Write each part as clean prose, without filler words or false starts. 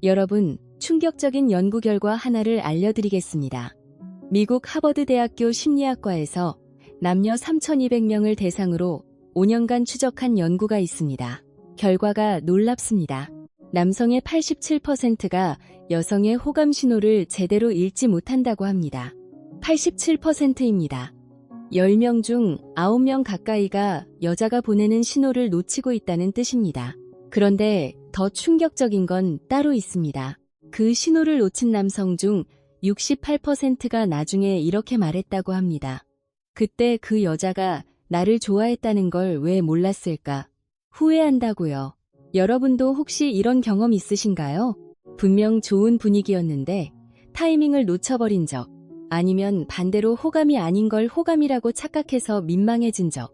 여러분, 충격적인 연구 결과 하나를 알려드리겠습니다. 미국 하버드대학교 심리학과에서 남녀 3,200명을 대상으로 5년간 추적한 연구가 있습니다. 결과가 놀랍습니다. 남성의 87%가 여성의 호감 신호를 제대로 읽지 못한다고 합니다. 87%입니다. 10명 중 9명 가까이가 여자가 보내는 신호를 놓치고 있다는 뜻입니다. 그런데 더 충격적인 건 따로 있습니다. 그 신호를 놓친 남성 중 68%가 나중에 이렇게 말했다고 합니다. 그때 그 여자가 나를 좋아했다는 걸 왜 몰랐을까? 후회한다고요. 여러분도 혹시 이런 경험 있으신가요? 분명 좋은 분위기였는데 타이밍을 놓쳐버린 적, 아니면 반대로 호감이 아닌 걸 호감이라고 착각해서 민망해진 적,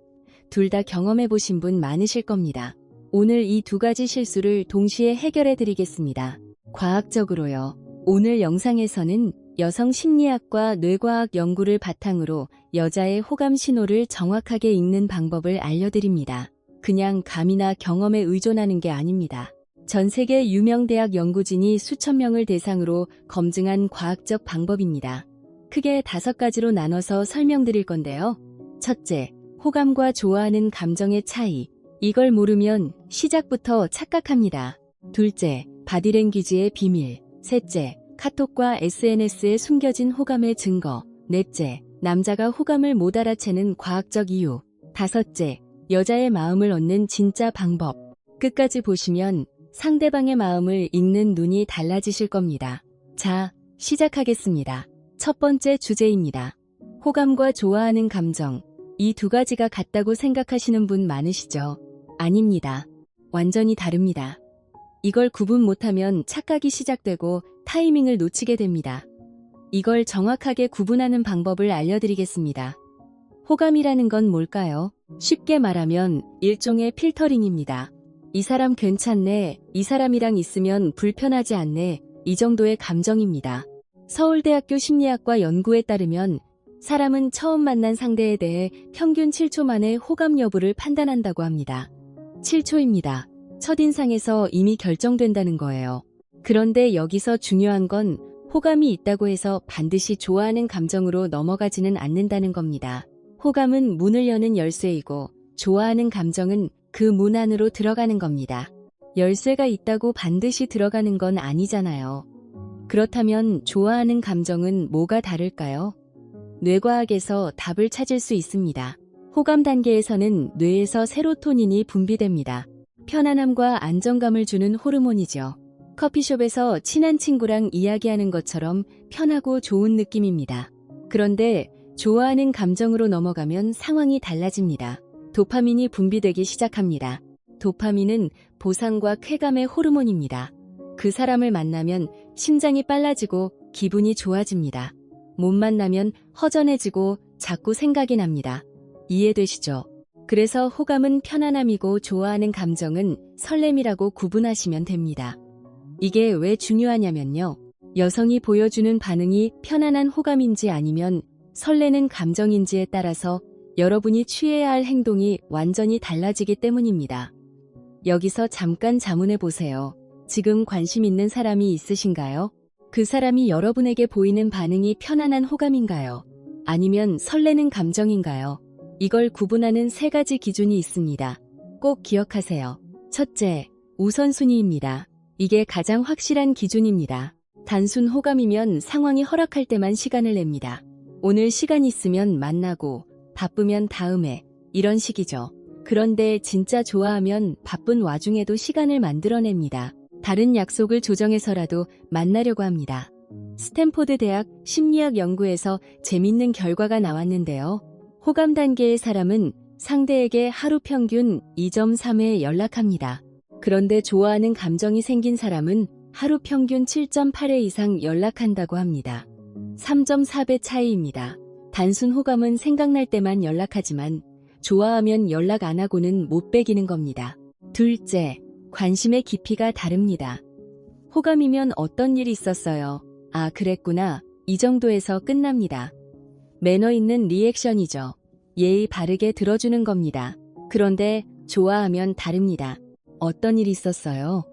둘 다 경험해보신 분 많으실 겁니다. 오늘 이 두 가지 실수를 동시에 해결해드리겠습니다. 과학적으로요. 오늘 영상에서는 여성 심리학과 뇌과학 연구를 바탕으로 여자의 호감 신호를 정확하게 읽는 방법을 알려드립니다. 그냥 감이나 경험에 의존하는 게 아닙니다. 전 세계 유명 대학 연구진이 수천 명을 대상으로 검증한 과학적 방법입니다. 크게 5가지로 나눠서 설명드릴 건데요. 첫째, 호감과 좋아하는 감정의 차이. 이걸 모르면 시작부터 착각합니다. 둘째, 바디랭귀지의 비밀. 셋째, 카톡과 SNS에 숨겨진 호감의 증거. 넷째, 남자가 호감을 못 알아채는 과학적 이유. 다섯째, 여자의 마음을 얻는 진짜 방법. 끝까지 보시면 상대방의 마음을 읽는 눈이 달라지실 겁니다. 자, 시작하겠습니다. 첫 번째 주제입니다. 호감과 좋아하는 감정. 이 두 가지가 같다고 생각하시는 분 많으시죠? 아닙니다. 완전히 다릅니다. 이걸 구분 못하면 착각이 시작되고 타이밍을 놓치게 됩니다. 이걸 정확하게 구분하는 방법을 알려드리겠습니다. 호감이라는 건 뭘까요? 쉽게 말하면 일종의 필터링입니다. 이 사람 괜찮네, 이 사람이랑 있으면 불편하지 않네, 이 정도의 감정입니다. 서울대학교 심리학과 연구에 따르면 사람은 처음 만난 상대에 대해 평균 7초 만에 호감 여부를 판단한다고 합니다. 7초입니다. 첫인상에서 이미 결정된다는 거예요. 그런데 여기서 중요한 건 호감이 있다고 해서 반드시 좋아하는 감정으로 넘어가지는 않는다는 겁니다. 호감은 문을 여는 열쇠이고 좋아하는 감정은 그 문 안으로 들어가는 겁니다. 열쇠가 있다고 반드시 들어가는 건 아니잖아요. 그렇다면 좋아하는 감정은 뭐가 다를까요? 뇌과학에서 답을 찾을 수 있습니다. 호감 단계에서는 뇌에서 세로토닌이 분비됩니다. 편안함과 안정감을 주는 호르몬이죠. 커피숍에서 친한 친구랑 이야기하는 것처럼 편하고 좋은 느낌입니다. 그런데 좋아하는 감정으로 넘어가면 상황이 달라집니다. 도파민이 분비되기 시작합니다. 도파민은 보상과 쾌감의 호르몬입니다. 그 사람을 만나면 심장이 빨라지고 기분이 좋아집니다. 못 만나면 허전해지고 자꾸 생각이 납니다. 이해되시죠? 그래서 호감은 편안함이고 좋아하는 감정은 설렘이라고 구분하시면 됩니다. 이게 왜 중요하냐면요. 여성이 보여주는 반응이 편안한 호감인지 아니면 설레는 감정인지에 따라서 여러분이 취해야 할 행동이 완전히 달라지기 때문입니다. 여기서 잠깐 자문해 보세요. 지금 관심 있는 사람이 있으신가요? 그 사람이 여러분에게 보이는 반응이 편안한 호감인가요? 아니면 설레는 감정인가요? 이걸 구분하는 3가지 기준이 있습니다. 꼭 기억하세요. 첫째, 우선순위입니다. 이게 가장 확실한 기준입니다. 단순 호감이면 상황이 허락할 때만 시간을 냅니다. 오늘 시간 있으면 만나고, 바쁘면 다음에, 이런 식이죠. 그런데 진짜 좋아하면 바쁜 와중에도 시간을 만들어냅니다. 다른 약속을 조정해서라도 만나려고 합니다. 스탠포드 대학 심리학 연구에서 재밌는 결과가 나왔는데요. 호감 단계의 사람은 상대에게 하루 평균 2.3회 연락합니다. 그런데 좋아하는 감정이 생긴 사람은 하루 평균 7.8회 이상 연락한다고 합니다. 3.4배 차이입니다. 단순 호감은 생각날 때만 연락하지만 좋아하면 연락 안 하고는 못 배기는 겁니다. 둘째, 관심의 깊이가 다릅니다. 호감이면 어떤 일이 있었어요? 아, 그랬구나. 이 정도에서 끝납니다. 매너 있는 리액션이죠. 예의 바르게 들어주는 겁니다. 그런데 좋아하면 다릅니다. 어떤 일이 있었어요?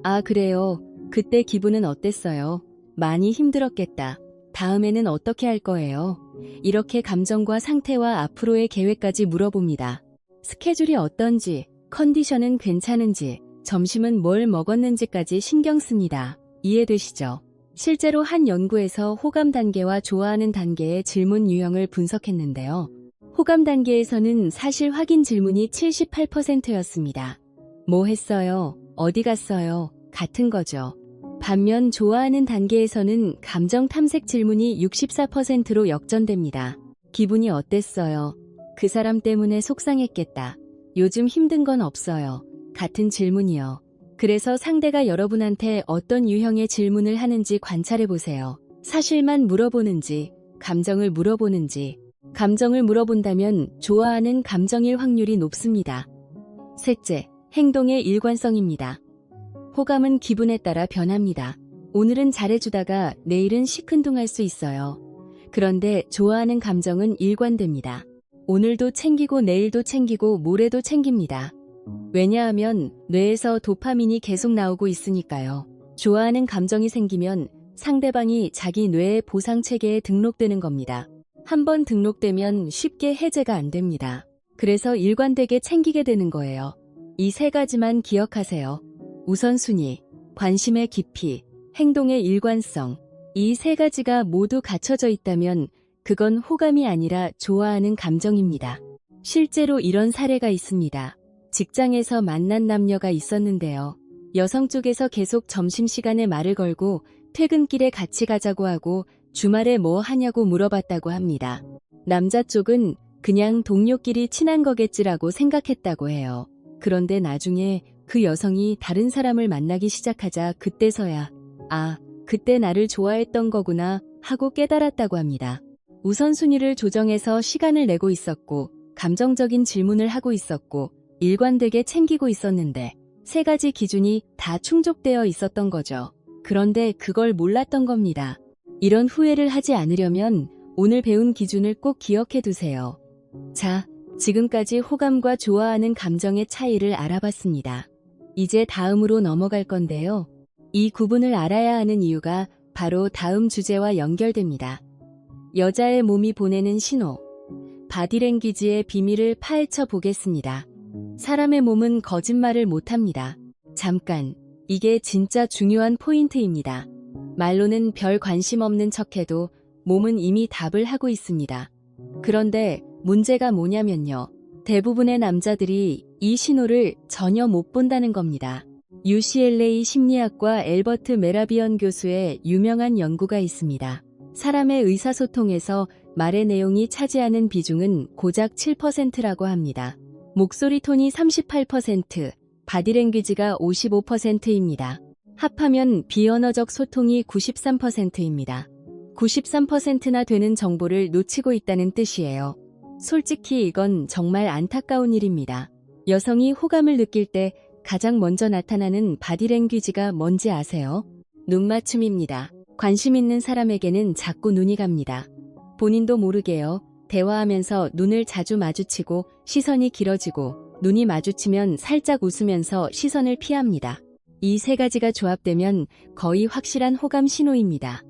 아, 그래요. 그때 기분은 어땠어요? 많이 힘들었겠다. 다음에는 어떻게 할 거예요? 이렇게 감정과 상태와 앞으로의 계획까지 물어봅니다. 스케줄이 어떤지, 컨디션은 괜찮은지, 점심은 뭘 먹었는지까지 신경 씁니다. 이해되시죠? 실제로 한 연구에서 호감 단계와 좋아하는 단계의 질문 유형을 분석했는데요. 호감 단계에서는 사실 확인 질문이 78%였습니다. 뭐 했어요? 어디 갔어요? 같은 거죠. 반면 좋아하는 단계에서는 감정 탐색 질문이 64%로 역전됩니다. 기분이 어땠어요? 그 사람 때문에 속상했겠다. 요즘 힘든 건 없어요. 같은 질문이요. 그래서 상대가 여러분한테 어떤 유형의 질문을 하는지 관찰해보세요. 사실만 물어보는지, 감정을 물어보는지. 감정을 물어본다면 좋아하는 감정일 확률이 높습니다. 셋째, 행동의 일관성입니다. 호감은 기분에 따라 변합니다. 오늘은 잘해주다가 내일은 시큰둥할 수 있어요. 그런데 좋아하는 감정은 일관됩니다. 오늘도 챙기고 내일도 챙기고 모레도 챙깁니다. 왜냐하면 뇌에서 도파민이 계속 나오고 있으니까요. 좋아하는 감정이 생기면 상대방이 자기 뇌의 보상 체계에 등록되는 겁니다. 한번 등록되면 쉽게 해제가 안 됩니다. 그래서 일관되게 챙기게 되는 거예요. 이 세 가지만 기억하세요. 우선순위, 관심의 깊이, 행동의 일관성. 이 세 가지가 모두 갖춰져 있다면 그건 호감이 아니라 좋아하는 감정입니다. 실제로 이런 사례가 있습니다. 직장에서 만난 남녀가 있었는데요. 여성 쪽에서 계속 점심시간에 말을 걸고 퇴근길에 같이 가자고 하고 주말에 뭐 하냐고 물어봤다고 합니다. 남자 쪽은 그냥 동료끼리 친한 거겠지라고 생각했다고 해요. 그런데 나중에 그 여성이 다른 사람을 만나기 시작하자 그때서야 아, 그때 나를 좋아했던 거구나 하고 깨달았다고 합니다. 우선순위를 조정해서 시간을 내고 있었고 감정적인 질문을 하고 있었고 일관되게 챙기고 있었는데 세 가지 기준이 다 충족되어 있었던 거죠. 그런데 그걸 몰랐던 겁니다. 이런 후회를 하지 않으려면 오늘 배운 기준을 꼭 기억해 두세요. 자, 지금까지 호감과 좋아하는 감정의 차이를 알아봤습니다. 이제 다음으로 넘어갈 건데요. 이 구분을 알아야 하는 이유가 바로 다음 주제와 연결됩니다. 여자의 몸이 보내는 신호, 바디랭귀지의 비밀을 파헤쳐 보겠습니다. 사람의 몸은 거짓말을 못합니다. 잠깐, 이게 진짜 중요한 포인트입니다. 말로는 별 관심 없는 척해도 몸은 이미 답을 하고 있습니다. 그런데 문제가 뭐냐면요. 대부분의 남자들이 이 신호를 전혀 못 본다는 겁니다. UCLA 심리학과 엘버트 메라비언 교수의 유명한 연구가 있습니다. 사람의 의사소통에서 말의 내용이 차지하는 비중은 고작 7%라고 합니다. 목소리 톤이 38%, 바디랭귀지가 55%입니다. 합하면 비언어적 소통이 93%입니다. 93%나 되는 정보를 놓치고 있다는 뜻이에요. 솔직히 이건 정말 안타까운 일입니다. 여성이 호감을 느낄 때 가장 먼저 나타나는 바디랭귀지가 뭔지 아세요? 눈맞춤입니다. 관심 있는 사람에게는 자꾸 눈이 갑니다. 본인도 모르게요. 대화하면서 눈을 자주 마주치고 시선이 길어지고 눈이 마주치면 살짝 웃으면서 시선을 피합니다. 이 세 가지가 조합되면 거의 확실한 호감 신호입니다.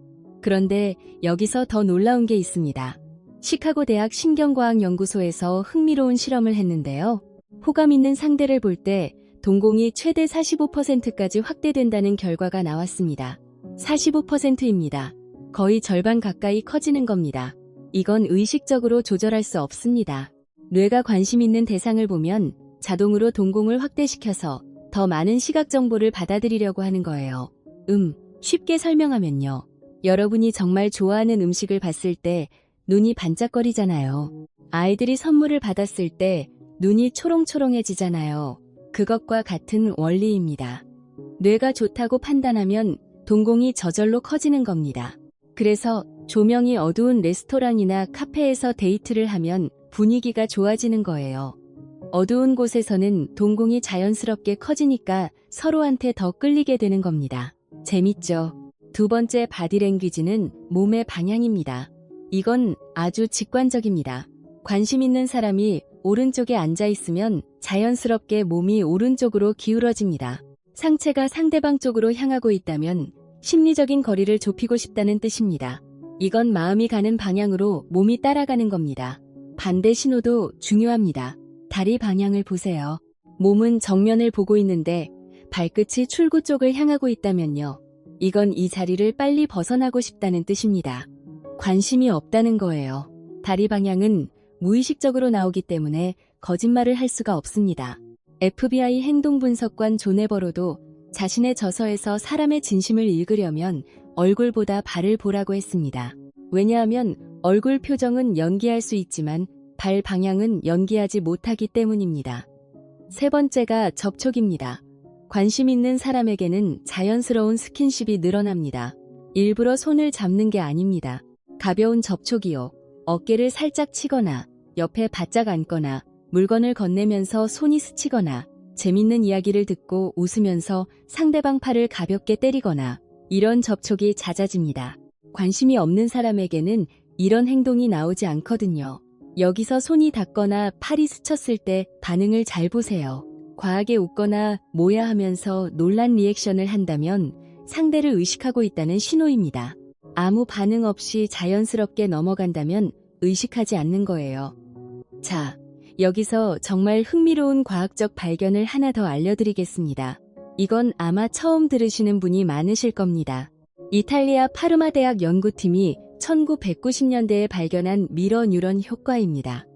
그런데 여기서 더 놀라운 게 있습니다. 시카고 대학 신경과학연구소에서 흥미로운 실험을 했는데요. 호감 있는 상대를 볼 때 동공이 최대 45%까지 확대된다는 결과가 나왔습니다. 45%입니다. 거의 절반 가까이 커지는 겁니다. 이건 의식적으로 조절할 수 없습니다. 뇌가 관심 있는 대상을 보면 자동으로 동공을 확대시켜서 더 많은 시각 정보를 받아들이려고 하는 거예요. 쉽게 설명하면요. 여러분이 정말 좋아하는 음식을 봤을 때 눈이 반짝거리잖아요. 아이들이 선물을 받았을 때 눈이 초롱초롱해지잖아요. 그것과 같은 원리입니다. 뇌가 좋다고 판단하면 동공이 저절로 커지는 겁니다. 그래서 조명이 어두운 레스토랑이나 카페에서 데이트를 하면 분위기가 좋아지는 거예요. 어두운 곳에서는 동공이 자연스럽게 커지니까 서로한테 더 끌리게 되는 겁니다. 재밌죠? 두 번째 바디랭귀지는 몸의 방향입니다. 이건 아주 직관적입니다. 관심 있는 사람이 오른쪽에 앉아 있으면 자연스럽게 몸이 오른쪽으로 기울어집니다. 상체가 상대방 쪽으로 향하고 있다면 심리적인 거리를 좁히고 싶다는 뜻입니다. 이건 마음이 가는 방향으로 몸이 따라가는 겁니다. 반대 신호도 중요합니다. 다리 방향을 보세요. 몸은 정면을 보고 있는데 발끝이 출구 쪽을 향하고 있다면요. 이건 이 자리를 빨리 벗어나고 싶다는 뜻입니다. 관심이 없다는 거예요. 다리 방향은 무의식적으로 나오기 때문에 거짓말을 할 수가 없습니다. FBI 행동분석관 존 에버로도 자신의 저서에서 사람의 진심을 읽으려면 얼굴보다 발을 보라고 했습니다. 왜냐하면 얼굴 표정은 연기할 수 있지만 발 방향은 연기하지 못하기 때문입니다. 세 번째가 접촉입니다. 관심 있는 사람에게는 자연스러운 스킨십이 늘어납니다. 일부러 손을 잡는 게 아닙니다. 가벼운 접촉이요. 어깨를 살짝 치거나 옆에 바짝 앉거나 물건을 건네면서 손이 스치거나 재밌는 이야기를 듣고 웃으면서 상대방 팔을 가볍게 때리거나 이런 접촉이 잦아집니다. 관심이 없는 사람에게는 이런 행동이 나오지 않거든요. 여기서 손이 닿거나 팔이 스쳤을 때 반응을 잘 보세요. 과하게 웃거나 뭐야 하면서 놀란 리액션을 한다면 상대를 의식하고 있다는 신호입니다. 아무 반응 없이 자연스럽게 넘어간다면 의식하지 않는 거예요. 자, 여기서 정말 흥미로운 과학적 발견을 하나 더 알려드리겠습니다. 이건 아마 처음 들으시는 분이 많으실 겁니다. 이탈리아 파르마 대학 연구팀이 1990년대에 발견한 미러 뉴런 효과입니다.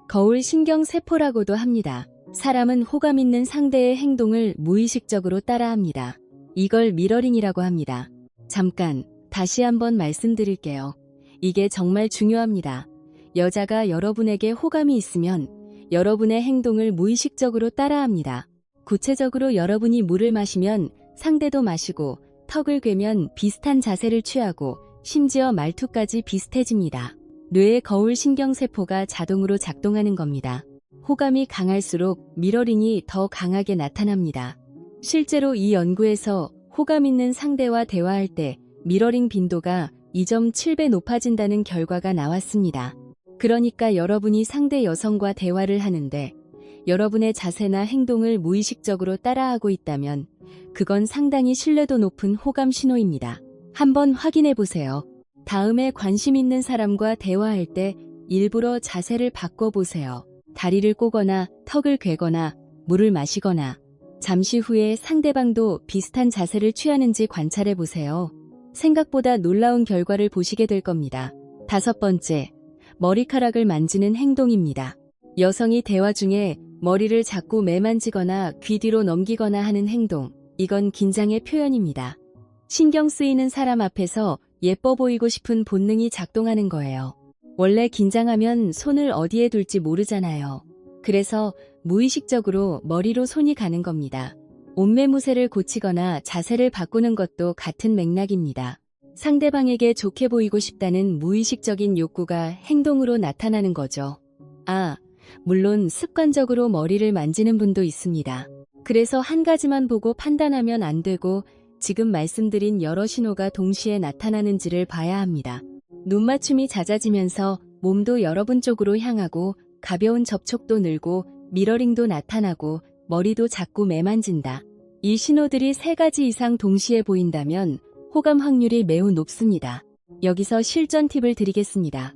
거울 신경 세포라고도 합니다. 사람은 호감 있는 상대의 행동을 무의식적으로 따라합니다. 이걸 미러링이라고 합니다. 잠깐 다시 한번 말씀드릴게요. 이게 정말 중요합니다. 여자가 여러분에게 호감이 있으면 여러분의 행동을 무의식적으로 따라합니다. 구체적으로 여러분이 물을 마시면 상대도 마시고 턱을 괴면 비슷한 자세를 취하고 심지어 말투까지 비슷해집니다. 뇌의 거울 신경세포가 자동으로 작동하는 겁니다. 호감이 강할수록 미러링이 더 강하게 나타납니다. 실제로 이 연구에서 호감 있는 상대와 대화할 때 미러링 빈도가 2.7배 높아진다는 결과가 나왔습니다. 그러니까 여러분이 상대 여성과 대화를 하는데 여러분의 자세나 행동을 무의식적으로 따라하고 있다면 그건 상당히 신뢰도 높은 호감 신호입니다. 한번 확인해 보세요. 다음에 관심 있는 사람과 대화할 때 일부러 자세를 바꿔보세요. 다리를 꼬거나 턱을 괴거나 물을 마시거나 잠시 후에 상대방도 비슷한 자세를 취하는지 관찰해 보세요. 생각보다 놀라운 결과를 보시게 될 겁니다. 다섯 번째, 머리카락을 만지는 행동입니다. 여성이 대화 중에 머리를 자꾸 매만지거나 귀 뒤로 넘기거나 하는 행동, 이건 긴장의 표현입니다. 신경 쓰이는 사람 앞에서 예뻐 보이고 싶은 본능이 작동하는 거예요. 원래 긴장하면 손을 어디에 둘지 모르잖아요. 그래서 무의식적으로 머리로 손이 가는 겁니다. 옷매무새를 고치거나 자세를 바꾸는 것도 같은 맥락입니다. 상대방에게 좋게 보이고 싶다는 무의식적인 욕구가 행동으로 나타나는 거죠. 물론 습관적으로 머리를 만지는 분도 있습니다. 그래서 한 가지만 보고 판단하면 안 되고 지금 말씀드린 여러 신호가 동시에 나타나는지를 봐야 합니다. 눈맞춤이 잦아지면서 몸도 여러분 쪽으로 향하고 가벼운 접촉도 늘고 미러링도 나타나고 머리도 자꾸 매만진다. 이 신호들이 3가지 이상 동시에 보인다면 호감 확률이 매우 높습니다. 여기서 실전 팁을 드리겠습니다.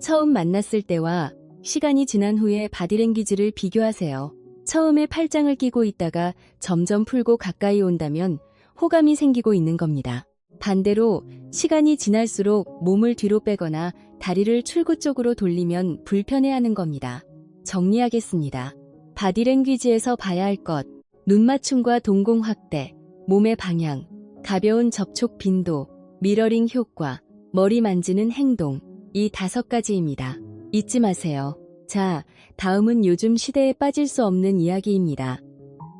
처음 만났을 때와 시간이 지난 후에 바디랭귀지를 비교하세요. 처음에 팔짱을 끼고 있다가 점점 풀고 가까이 온다면 호감이 생기고 있는 겁니다. 반대로 시간이 지날수록 몸을 뒤로 빼거나 다리를 출구 쪽으로 돌리면 불편해하는 겁니다. 정리하겠습니다. 바디랭귀지에서 봐야 할 것, 눈맞춤과 동공 확대, 몸의 방향, 가벼운 접촉 빈도, 미러링 효과, 머리 만지는 행동, 이 5가지입니다. 잊지 마세요. 자, 다음은 요즘 시대에 빠질 수 없는 이야기입니다.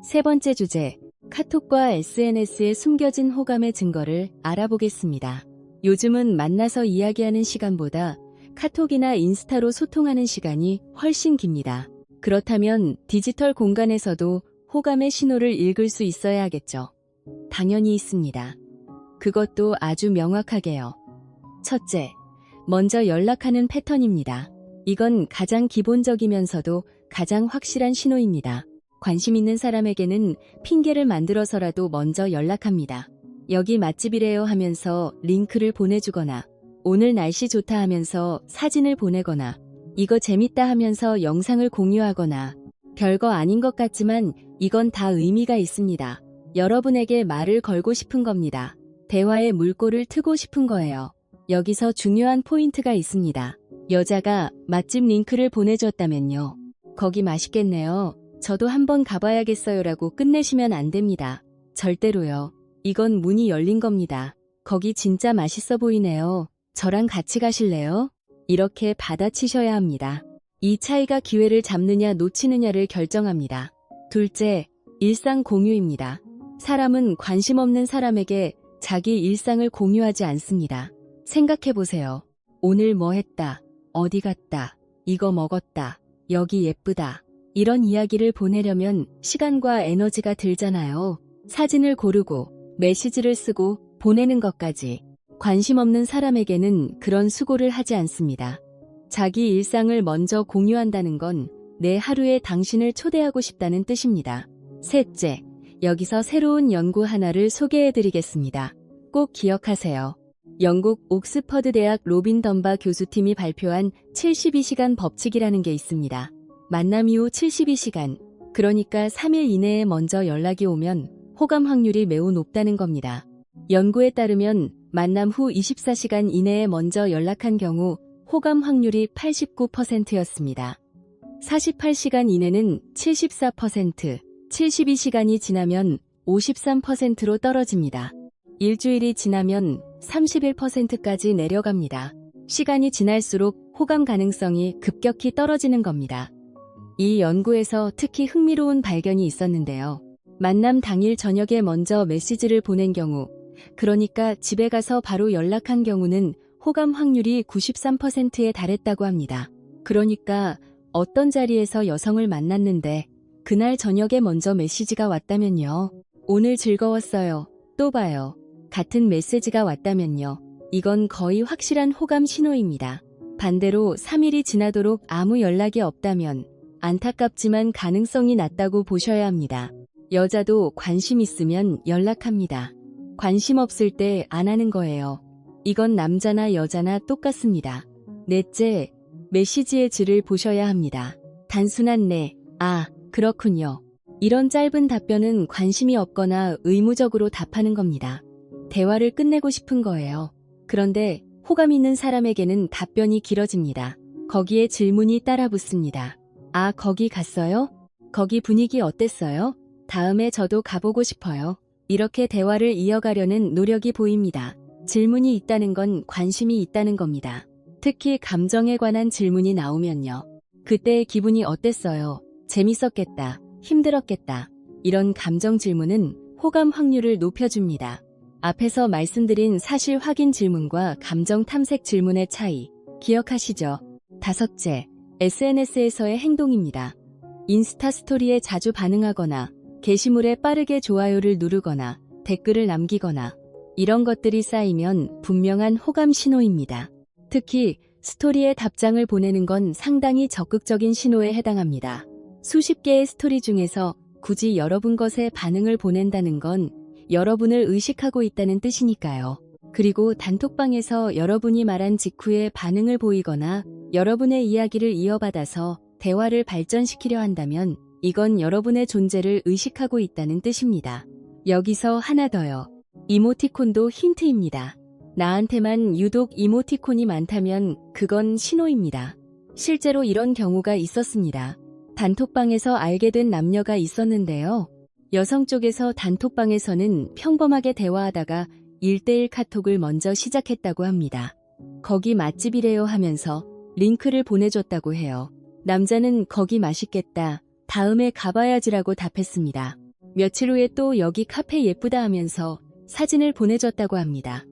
세 번째 주제, 카톡과 SNS에 숨겨진 호감의 증거를 알아보겠습니다. 요즘은 만나서 이야기하는 시간보다 카톡이나 인스타로 소통하는 시간이 훨씬 깁니다. 그렇다면 디지털 공간에서도 호감의 신호를 읽을 수 있어야 하겠죠. 당연히 있습니다. 그것도 아주 명확하게요. 첫째, 먼저 연락하는 패턴입니다. 이건 가장 기본적이면서도 가장 확실한 신호입니다. 관심 있는 사람에게는 핑계를 만들어서라도 먼저 연락합니다. 여기 맛집이래요 하면서 링크를 보내주거나, 오늘 날씨 좋다 하면서 사진을 보내거나, 이거 재밌다 하면서 영상을 공유하거나, 별거 아닌 것 같지만 이건 다 의미가 있습니다. 여러분에게 말을 걸고 싶은 겁니다. 대화에 물꼬를 트고 싶은 거예요. 여기서 중요한 포인트가 있습니다. 여자가 맛집 링크를 보내줬다면요. 거기 맛있겠네요. 저도 한번 가봐야겠어요라고 끝내시면 안 됩니다. 절대로요. 이건 문이 열린 겁니다. 거기 진짜 맛있어 보이네요. 저랑 같이 가실래요? 이렇게 받아치셔야 합니다. 이 차이가 기회를 잡느냐 놓치느냐를 결정합니다. 둘째, 일상 공유입니다. 사람은 관심 없는 사람에게 자기 일상을 공유하지 않습니다. 생각해보세요. 오늘 뭐 했다, 어디 갔다, 이거 먹었다, 여기 예쁘다. 이런 이야기를 보내려면 시간과 에너지가 들잖아요. 사진을 고르고 메시지를 쓰고 보내는 것까지. 관심 없는 사람에게는 그런 수고를 하지 않습니다. 자기 일상을 먼저 공유한다는 건 내 하루에 당신을 초대하고 싶다는 뜻입니다. 셋째, 여기서 새로운 연구 하나를 소개해드리겠습니다. 꼭 기억하세요. 영국 옥스퍼드 대학 로빈 덤바 교수팀이 발표한 72시간 법칙이라는 게 있습니다. 만남 이후 72시간, 그러니까 3일 이내에 먼저 연락이 오면 호감 확률이 매우 높다는 겁니다. 연구에 따르면 만남 후 24시간 이내에 먼저 연락한 경우 호감 확률이 89%였습니다. 48시간 이내는 74%, 72시간이 지나면 53%로 떨어집니다. 일주일이 지나면 31%까지 내려갑니다. 시간이 지날수록 호감 가능성이 급격히 떨어지는 겁니다. 이 연구에서 특히 흥미로운 발견이 있었는데요. 만남 당일 저녁에 먼저 메시지를 보낸 경우, 그러니까 집에 가서 바로 연락한 경우는 호감 확률이 93%에 달했다고 합니다. 그러니까 어떤 자리에서 여성을 만났는데 그날 저녁에 먼저 메시지가 왔다면요. 오늘 즐거웠어요. 또 봐요. 같은 메시지가 왔다면요. 이건 거의 확실한 호감 신호입니다. 반대로 3일이 지나도록 아무 연락이 없다면 안타깝지만 가능성이 낮다고 보셔야 합니다. 여자도 관심 있으면 연락합니다. 관심 없을 때 안 하는 거예요. 이건 남자나 여자나 똑같습니다. 넷째, 메시지의 질을 보셔야 합니다. 단순한 네, 아, 그렇군요. 이런 짧은 답변은 관심이 없거나 의무적으로 답하는 겁니다. 대화를 끝내고 싶은 거예요. 그런데 호감 있는 사람에게는 답변이 길어집니다. 거기에 질문이 따라 붙습니다. 아, 거기 갔어요? 거기 분위기 어땠어요? 다음에 저도 가보고 싶어요. 이렇게 대화를 이어가려는 노력이 보입니다. 질문이 있다는 건 관심이 있다는 겁니다. 특히 감정에 관한 질문이 나오면요. 그때의 기분이 어땠어요? 재밌었겠다. 힘들었겠다. 이런 감정 질문은 호감 확률을 높여줍니다. 앞에서 말씀드린 사실 확인 질문과 감정 탐색 질문의 차이 기억하시죠? 다섯째, SNS에서의 행동입니다. 인스타 스토리에 자주 반응하거나 게시물에 빠르게 좋아요를 누르거나 댓글을 남기거나 이런 것들이 쌓이면 분명한 호감 신호입니다. 특히 스토리에 답장을 보내는 건 상당히 적극적인 신호에 해당합니다. 수십 개의 스토리 중에서 굳이 여러분 것에 반응을 보낸다는 건 여러분을 의식하고 있다는 뜻이니까요. 그리고 단톡방에서 여러분이 말한 직후에 반응을 보이거나 여러분의 이야기를 이어받아서 대화를 발전시키려 한다면 이건 여러분의 존재를 의식하고 있다는 뜻입니다. 여기서 하나 더요. 이모티콘도 힌트입니다. 나한테만 유독 이모티콘이 많다면 그건 신호입니다. 실제로 이런 경우가 있었습니다. 단톡방에서 알게 된 남녀가 있었는데요. 여성 쪽에서 단톡방에서는 평범하게 대화하다가 1대1 카톡을 먼저 시작했다고 합니다. 거기 맛집이래요 하면서 링크를 보내줬다고 해요. 남자는 거기 맛있겠다. 다음에 가봐야지라고 답했습니다. 며칠 후에 또 여기 카페 예쁘다 하면서 사진을 보내줬다고 합니다.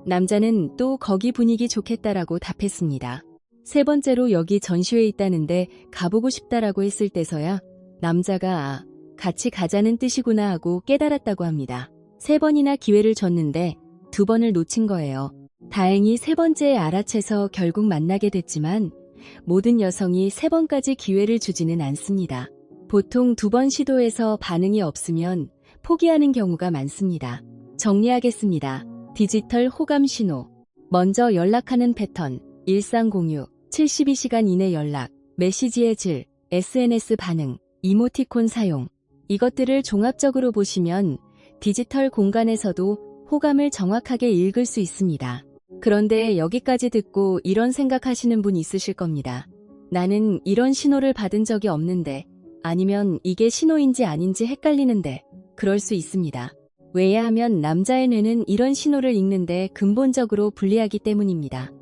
남자는 또 거기 분위기 좋겠다라고 답했습니다. 세 번째로 여기 전시회 있다는데 가보고 싶다라고 했을 때서야 남자가 아, 같이 가자는 뜻이구나 하고 깨달았다고 합니다. 3번이나 기회를 줬는데 2번을 놓친 거예요. 다행히 3번째에 알아채서 결국 만나게 됐지만 모든 여성이 3번까지 기회를 주지는 않습니다. 보통 2번 시도해서 반응이 없으면 포기하는 경우가 많습니다. 정리하겠습니다. 디지털 호감 신호. 먼저 연락하는 패턴, 일상 공유, 72시간 이내 연락, 메시지의 질, SNS 반응, 이모티콘 사용. 이것들을 종합적으로 보시면 디지털 공간에서도 호감을 정확하게 읽을 수 있습니다. 그런데 여기까지 듣고 이런 생각하시는 분 있으실 겁니다. 나는 이런 신호를 받은 적이 없는데, 아니면 이게 신호인지 아닌지 헷갈리는데, 그럴 수 있습니다. 왜냐하면 남자의 뇌는 이런 신호를 읽는데 근본적으로 불리하기 때문입니다.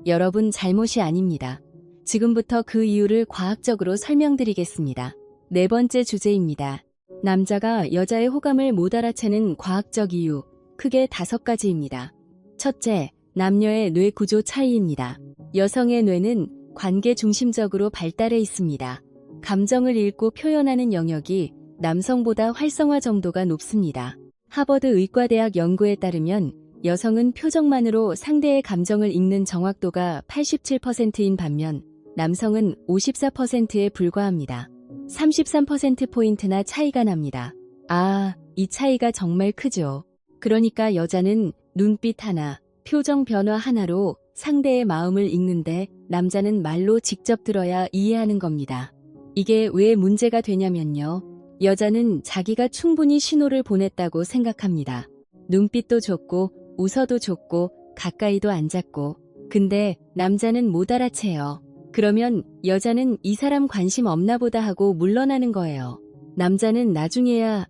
여러분 잘못이 아닙니다. 지금부터 그 이유를 과학적으로 설명드리겠습니다. 네 번째 주제입니다. 남자가 여자의 호감을 못 알아채는 과학적 이유, 크게 5가지입니다. 첫째, 남녀의 뇌 구조 차이입니다. 여성의 뇌는 관계 중심적으로 발달해 있습니다. 감정을 읽고 표현하는 영역이 남성보다 활성화 정도가 높습니다. 하버드 의과대학 연구에 따르면 여성은 표정만으로 상대의 감정을 읽는 정확도가 87%인 반면 남성은 54%에 불과합니다. 33%포인트나 차이가 납니다. 이 차이가 정말 크죠. 그러니까 여자는 눈빛 하나, 표정 변화 하나로 상대의 마음을 읽는데 남자는 말로 직접 들어야 이해하는 겁니다. 이게 왜 문제가 되냐면요. 여자는 자기가 충분히 신호를 보냈다고 생각합니다. 눈빛도 좋고 웃어도 좋고 가까이도 앉았고. 근데 남자는 못 알아채요. 그러면 여자는 이 사람 관심 없나 보다 하고 물러나는 거예요. 남자는 나중에야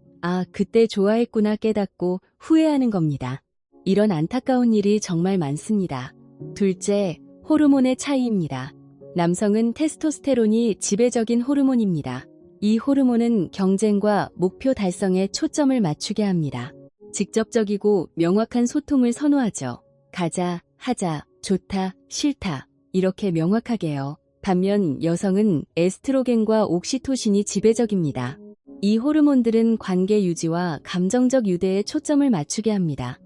그때 좋아했구나 깨닫고 후회하는 겁니다. 이런 안타까운 일이 정말 많습니다. 둘째, 호르몬의 차이입니다. 남성은 테스토스테론이 지배적인 호르몬입니다. 이 호르몬은 경쟁과 목표 달성에 초점을 맞추게 합니다. 직접적이고 명확한 소통을 선호하죠. 가자, 하자, 좋다, 싫다 이렇게 명확하게요. 반면 여성은 에스트로겐과 옥시토신이 지배적입니다. 이 호르몬들은 관계 유지와 감정적 유대에 초점을 맞추게 합니다.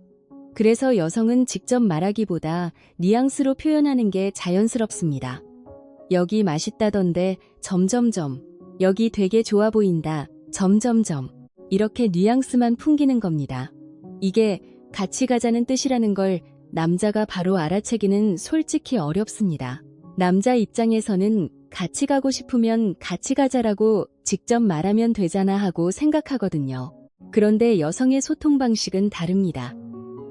그래서 여성은 직접 말하기보다 뉘앙스로 표현하는 게 자연스럽습니다. 여기 맛있다던데 점점점, 여기 되게 좋아 보인다 점점점, 이렇게 뉘앙스만 풍기는 겁니다. 이게 같이 가자는 뜻이라는 걸 남자가 바로 알아채기는 솔직히 어렵습니다. 남자 입장에서는 같이 가고 싶으면 같이 가자라고 직접 말하면 되잖아 하고 생각하거든요. 그런데 여성의 소통 방식은 다릅니다.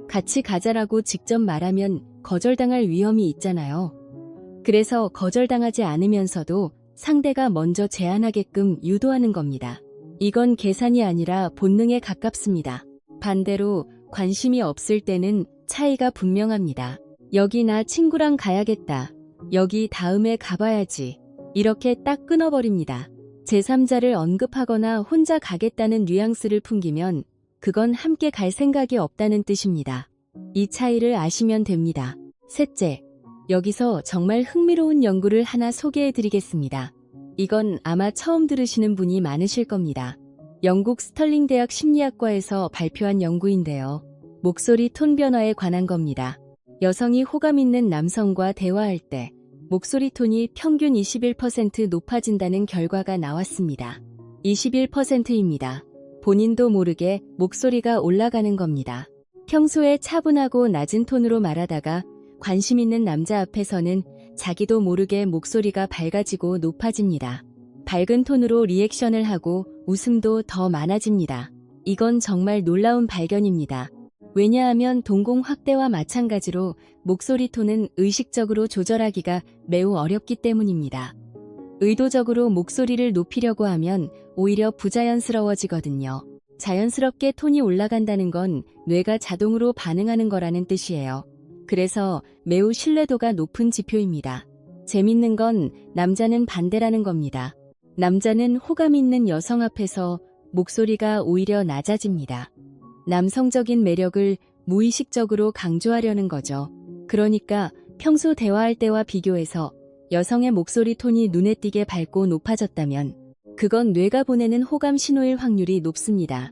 같이 가자라고 직접 말하면 거절당할 위험이 있잖아요. 그래서 거절당하지 않으면서도 상대가 먼저 제안하게끔 유도하는 겁니다. 이건 계산이 아니라 본능에 가깝습니다. 반대로 관심이 없을 때는 차이가 분명합니다. 여기 나 친구랑 가야겠다. 여기 다음에 가봐야지. 이렇게 딱 끊어버립니다. 제3자를 언급하거나 혼자 가겠다는 뉘앙스를 풍기면 그건 함께 갈 생각이 없다는 뜻입니다. 이 차이를 아시면 됩니다. 셋째, 여기서 정말 흥미로운 연구를 하나 소개해드리겠습니다. 이건 아마 처음 들으시는 분이 많으실 겁니다. 영국 스털링 대학 심리학과에서 발표한 연구인데요. 목소리 톤 변화에 관한 겁니다. 여성이 호감 있는 남성과 대화할 때 목소리 톤이 평균 21% 높아진다는 결과가 나왔습니다. 21%입니다. 본인도 모르게 목소리가 올라가는 겁니다. 평소에 차분하고 낮은 톤으로 말하다가 관심 있는 남자 앞에서는 자기도 모르게 목소리가 밝아지고 높아집니다. 밝은 톤으로 리액션을 하고 웃음도 더 많아집니다. 이건 정말 놀라운 발견입니다. 왜냐하면 동공 확대와 마찬가지로 목소리 톤은 의식적으로 조절하기가 매우 어렵기 때문입니다. 의도적으로 목소리를 높이려고 하면 오히려 부자연스러워지거든요. 자연스럽게 톤이 올라간다는 건 뇌가 자동으로 반응하는 거라는 뜻이에요. 그래서 매우 신뢰도가 높은 지표입니다. 재밌는 건 남자는 반대라는 겁니다. 남자는 호감 있는 여성 앞에서 목소리가 오히려 낮아집니다. 남성적인 매력을 무의식적으로 강조하려는 거죠. 그러니까 평소 대화할 때와 비교해서 여성의 목소리 톤이 눈에 띄게 밝고 높아졌다면 그건 뇌가 보내는 호감 신호일 확률이 높습니다.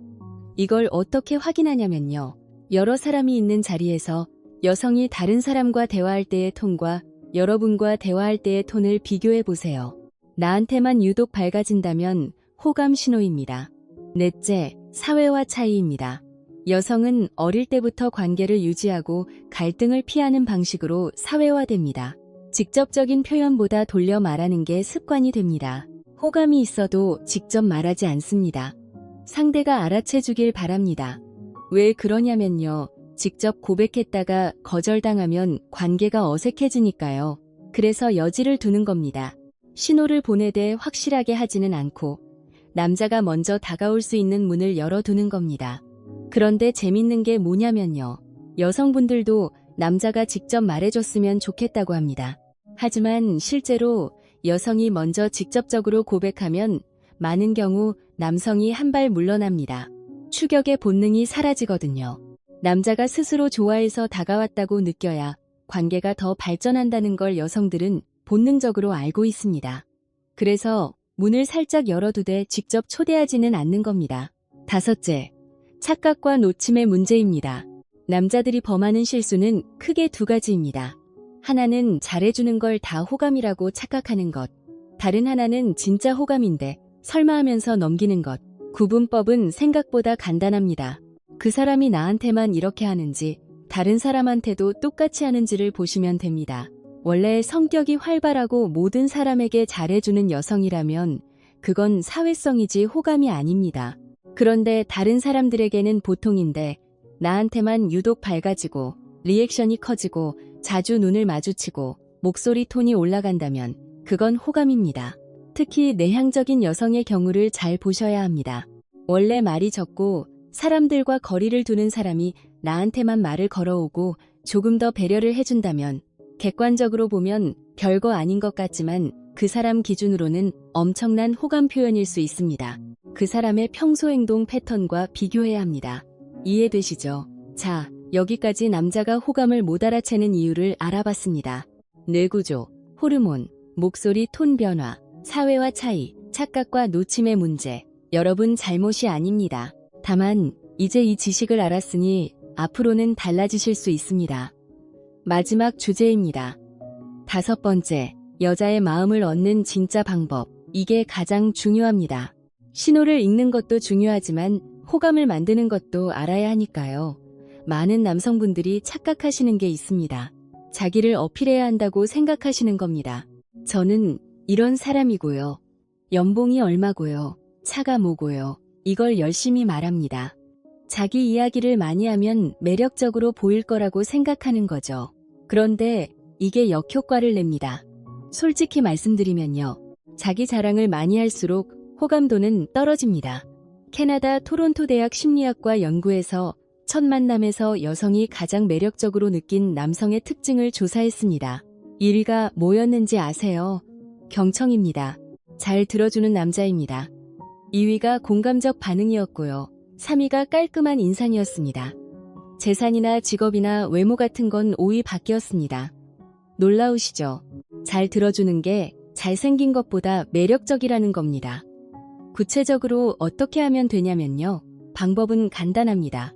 이걸 어떻게 확인하냐면요. 여러 사람이 있는 자리에서 여성이 다른 사람과 대화할 때의 톤과 여러분과 대화할 때의 톤을 비교해 보세요. 나한테만 유독 밝아진다면 호감 신호입니다. 넷째, 사회화 차이입니다. 여성은 어릴 때부터 관계를 유지하고 갈등을 피하는 방식으로 사회화됩니다. 직접적인 표현보다 돌려 말하는 게 습관이 됩니다. 호감이 있어도 직접 말하지 않습니다. 상대가 알아채주길 바랍니다. 왜 그러냐면요. 직접 고백했다가 거절당하면 관계가 어색해지니까요. 그래서 여지를 두는 겁니다. 신호를 보내되 확실하게 하지는 않고 남자가 먼저 다가올 수 있는 문을 열어두는 겁니다. 그런데 재밌는 게 뭐냐면요. 여성분들도 남자가 직접 말해줬으면 좋겠다고 합니다. 하지만 실제로 여성이 먼저 직접적으로 고백하면 많은 경우 남성이 한 발 물러납니다. 추격의 본능이 사라지거든요. 남자가 스스로 좋아해서 다가왔다고 느껴야 관계가 더 발전한다는 걸 여성들은 본능적으로 알고 있습니다. 그래서 문을 살짝 열어두되 직접 초대하지는 않는 겁니다. 다섯째, 착각과 놓침의 문제입니다. 남자들이 범하는 실수는 크게 두 가지입니다. 하나는 잘해주는 걸 다 호감이라고 착각하는 것. 다른 하나는 진짜 호감인데 설마 하면서 넘기는 것. 구분법은 생각보다 간단합니다. 그 사람이 나한테만 이렇게 하는지 다른 사람한테도 똑같이 하는지를 보시면 됩니다. 원래 성격이 활발하고 모든 사람에게 잘해주는 여성이라면 그건 사회성이지 호감이 아닙니다. 그런데 다른 사람들에게는 보통인데 나한테만 유독 밝아지고 리액션이 커지고 자주 눈을 마주치고 목소리 톤이 올라간다면 그건 호감입니다. 특히 내향적인 여성의 경우를 잘 보셔야 합니다. 원래 말이 적고 사람들과 거리를 두는 사람이 나한테만 말을 걸어오고 조금 더 배려를 해준다면 객관적으로 보면 별거 아닌 것 같지만 그 사람 기준으로는 엄청난 호감 표현일 수 있습니다. 그 사람의 평소 행동 패턴과 비교해야 합니다. 이해되시죠? 자, 여기까지 남자가 호감을 못 알아채는 이유를 알아봤습니다. 뇌구조, 호르몬, 목소리 톤 변화, 사회화 차이, 착각과 놓침의 문제. 여러분 잘못이 아닙니다. 다만 이제 이 지식을 알았으니 앞으로는 달라지실 수 있습니다. 마지막 주제입니다. 5번째, 여자의 마음을 얻는 진짜 방법. 이게 가장 중요합니다. 신호를 읽는 것도 중요하지만 호감을 만드는 것도 알아야 하니까요. 많은 남성분들이 착각하시는 게 있습니다. 자기를 어필해야 한다고 생각하시는 겁니다. 저는 이런 사람이고요. 연봉이 얼마고요. 차가 뭐고요. 이걸 열심히 말합니다. 자기 이야기를 많이 하면 매력적으로 보일 거라고 생각하는 거죠. 그런데 이게 역효과를 냅니다. 솔직히 말씀드리면요. 자기 자랑을 많이 할수록 호감도는 떨어집니다. 캐나다 토론토 대학 심리학과 연구에서 첫 만남에서 여성이 가장 매력적으로 느낀 남성의 특징을 조사했습니다. 1위가 뭐였는지 아세요? 경청입니다. 잘 들어주는 남자입니다. 2위가 공감적 반응이었고요. 3위가 깔끔한 인상이었습니다. 재산이나 직업이나 외모 같은 건 5위 밖이었습니다. 놀라우시죠? 잘 들어주는 게 잘생긴 것보다 매력적이라는 겁니다. 구체적으로 어떻게 하면 되냐면요. 방법은 간단합니다.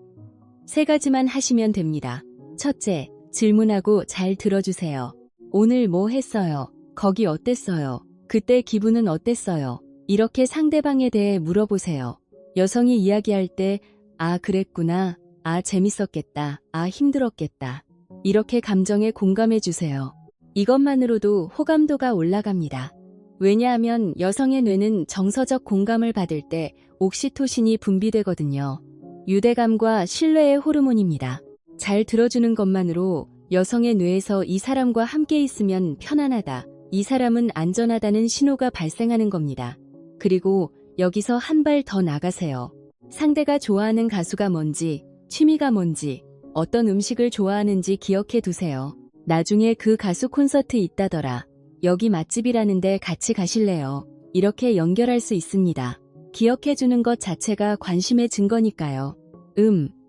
3가지만 하시면 됩니다. 첫째, 질문하고 잘 들어주세요. 오늘 뭐 했어요? 거기 어땠어요? 그때 기분은 어땠어요? 이렇게 상대방에 대해 물어보세요. 여성이 이야기할 때, 아, 그랬구나. 아, 재밌었겠다. 아, 힘들었겠다. 이렇게 감정에 공감해주세요. 이것만으로도 호감도가 올라갑니다. 왜냐하면 여성의 뇌는 정서적 공감을 받을 때 옥시토신이 분비되거든요. 유대감과 신뢰의 호르몬입니다. 잘 들어주는 것만으로 여성의 뇌에서 이 사람과 함께 있으면 편안하다, 이 사람은 안전하다는 신호가 발생하는 겁니다. 그리고 여기서 한 발 더 나가세요. 상대가 좋아하는 가수가 뭔지, 취미가 뭔지, 어떤 음식을 좋아하는지 기억해 두세요. 나중에 그 가수 콘서트 있다더라. 여기 맛집이라는데 같이 가실래요? 이렇게 연결할 수 있습니다. 기억해 주는 것 자체가 관심의 증거니까요.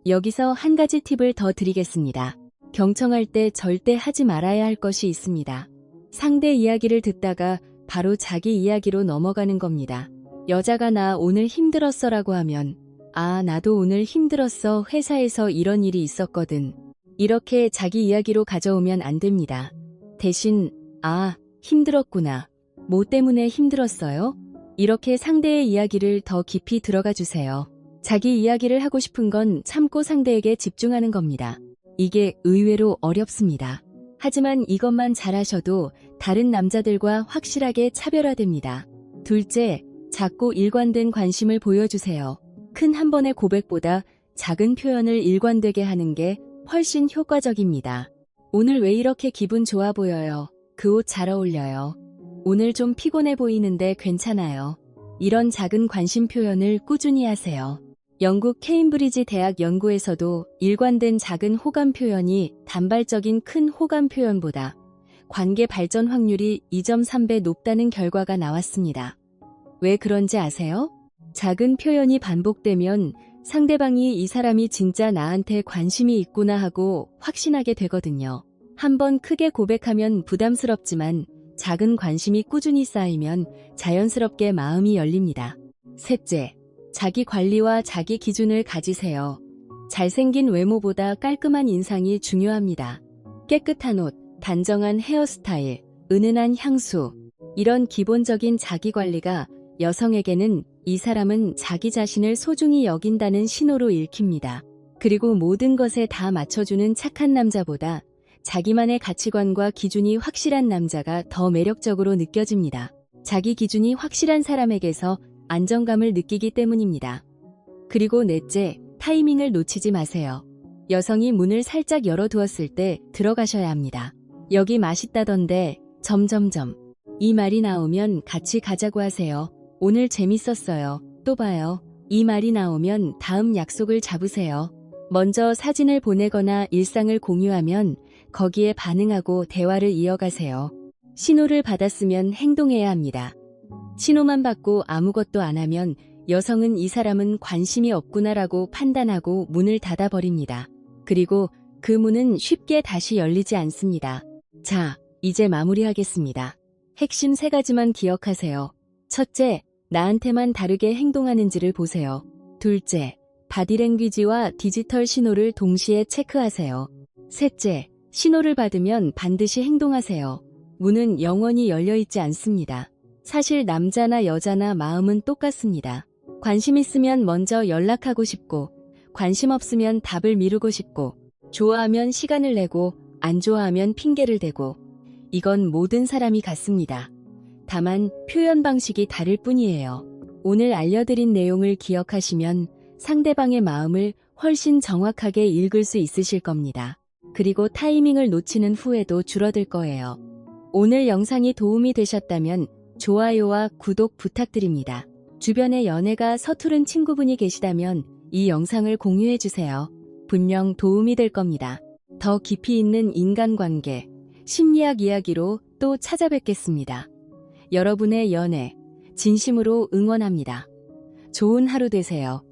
여기서 한 가지 팁을 더 드리겠습니다. 경청할 때 절대 하지 말아야 할 것이 있습니다. 상대 이야기를 듣다가 바로 자기 이야기로 넘어가는 겁니다. 여자가 나 오늘 힘들었어 라고 하면 아, 나도 오늘 힘들었어. 회사에서 이런 일이 있었거든. 이렇게 자기 이야기로 가져오면 안 됩니다. 대신 아, 힘들었구나. 뭐 때문에 힘들었어요? 이렇게 상대의 이야기를 더 깊이 들어가 주세요. 자기 이야기를 하고 싶은 건 참고 상대에게 집중하는 겁니다. 이게 의외로 어렵습니다. 하지만 이것만 잘하셔도 다른 남자들과 확실하게 차별화됩니다. 둘째, 작고 일관된 관심을 보여주세요. 큰 한 번의 고백보다 작은 표현을 일관되게 하는 게 훨씬 효과적입니다. 오늘 왜 이렇게 기분 좋아 보여요? 그 옷 잘 어울려요. 오늘 좀 피곤해 보이는데 괜찮아요. 이런 작은 관심 표현을 꾸준히 하세요. 영국 케임브리지 대학 연구에서도 일관된 작은 호감 표현이 단발적인 큰 호감 표현보다 관계 발전 확률이 2.3배 높다는 결과가 나왔습니다. 왜 그런지 아세요? 작은 표현이 반복되면 상대방이 이 사람이 진짜 나한테 관심이 있구나 하고 확신하게 되거든요. 한번 크게 고백하면 부담스럽지만 작은 관심이 꾸준히 쌓이면 자연스럽게 마음이 열립니다. 셋째, 자기 관리와 자기 기준을 가지세요. 잘생긴 외모보다 깔끔한 인상이 중요합니다. 깨끗한 옷, 단정한 헤어스타일, 은은한 향수, 이런 기본적인 자기 관리가 여성에게는 이 사람은 자기 자신을 소중히 여긴다는 신호로 읽힙니다. 그리고 모든 것에 다 맞춰주는 착한 남자보다 자기만의 가치관과 기준이 확실한 남자가 더 매력적으로 느껴집니다. 자기 기준이 확실한 사람에게서 안정감을 느끼기 때문입니다. 그리고 넷째, 타이밍을 놓치지 마세요. 여성이 문을 살짝 열어두었을 때 들어가셔야 합니다. 여기 맛있다던데 점점점 이 말이 나오면 같이 가자고 하세요. 오늘 재밌었어요. 또 봐요. 이 말이 나오면 다음 약속을 잡으세요. 먼저 사진을 보내거나 일상을 공유하면 거기에 반응하고 대화를 이어가세요. 신호를 받았으면 행동해야 합니다. 신호만 받고 아무것도 안 하면 여성은 이 사람은 관심이 없구나라고 판단하고 문을 닫아버립니다. 그리고 그 문은 쉽게 다시 열리지 않습니다. 자, 이제 마무리하겠습니다. 핵심 3가지만 기억하세요. 첫째, 나한테만 다르게 행동하는지를 보세요. 둘째, 바디랭귀지와 디지털 신호를 동시에 체크하세요. 셋째, 신호를 받으면 반드시 행동하세요. 문은 영원히 열려있지 않습니다. 사실 남자나 여자나 마음은 똑같습니다. 관심 있으면 먼저 연락하고 싶고, 관심 없으면 답을 미루고 싶고, 좋아하면 시간을 내고, 안 좋아하면 핑계를 대고, 이건 모든 사람이 같습니다. 다만 표현 방식이 다를 뿐이에요. 오늘 알려드린 내용을 기억하시면 상대방의 마음을 훨씬 정확하게 읽을 수 있으실 겁니다. 그리고 타이밍을 놓치는 후회도 줄어들 거예요. 오늘 영상이 도움이 되셨다면 좋아요와 구독 부탁드립니다. 주변에 연애가 서투른 친구분이 계시다면 이 영상을 공유해주세요. 분명 도움이 될 겁니다. 더 깊이 있는 인간관계, 심리학 이야기로 또 찾아뵙겠습니다. 여러분의 연애, 진심으로 응원합니다. 좋은 하루 되세요.